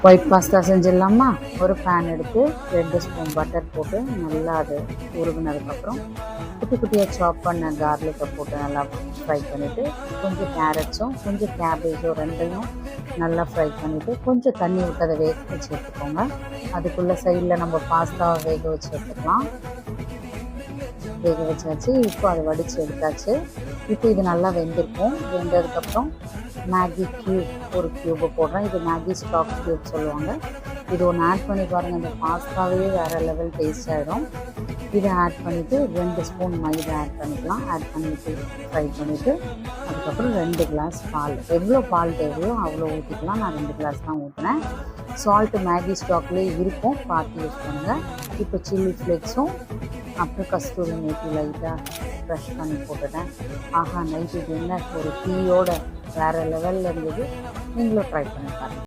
White pasta செஞ்சிடலாமா? ஒரு pan எடுத்து 2 spoon butter போட்டு நல்லா அது உருகுனதுக்கப்புறம் குட்டி குட்டியாக சாப் பண்ண கார்லிக்கை போட்டு நல்லா ஃப்ரை பண்ணிவிட்டு கொஞ்சம் கேரட்ஸும் கொஞ்சம் கேபேஜும் ரெண்டையும் நல்லா ஃப்ரை பண்ணிவிட்டு கொஞ்சம் தண்ணி விட்டு அதை வேக வச்சு எடுத்துக்கோங்க. அதுக்குள்ளே சைடில் நம்ம பாஸ்தாவை வேக வச்சு எடுத்துக்கலாம். வேக வச்சாச்சு. இப்போ அதை வடித்து எடுத்தாச்சு. இப்போ இது நல்லா வெந்திருக்கும். வெந்ததுக்கப்புறம் மேகி க்யூப் ஒரு க்யூபை போடுறேன். இது மேகி ஸ்டாக் க்யூப் சொல்லுவாங்க. இது ஒன்று ஆட் பண்ணி பாருங்கள், இந்த பாஸ்தாவே வேறு லெவல் டேஸ்ட் ஆகிடும். இதை ஆட் பண்ணிவிட்டு 2 ஸ்பூன் மைதா ஆட் பண்ணிக்கலாம். ஆட் பண்ணிவிட்டு ஃப்ரை பண்ணிவிட்டு அதுக்கப்புறம் 2 கிளாஸ் பால், எவ்வளோ பால் தேவையோ அவ்வளோ ஊற்றிக்கலாம். நான் 2 கிளாஸ் தான் ஊற்றினேன். சால்ட்டு மேகி ஸ்டாக்லேயே இருக்கும், பார்த்து யூஸ் பண்ணுங்கள். இப்போ சில்லி ஃப்ளேக்ஸும் அப்புறம் கஸ்தூரி மேத்தி லைட்டாக ப்ரெஷ் பண்ணி போட்டுட்டேன். ஆஹா, நைட்டு டின்னர் ஒரு டீயோட வேறு லெவலில் இருந்தது. நீங்களும் ட்ரை பண்ணி பாருங்கள்.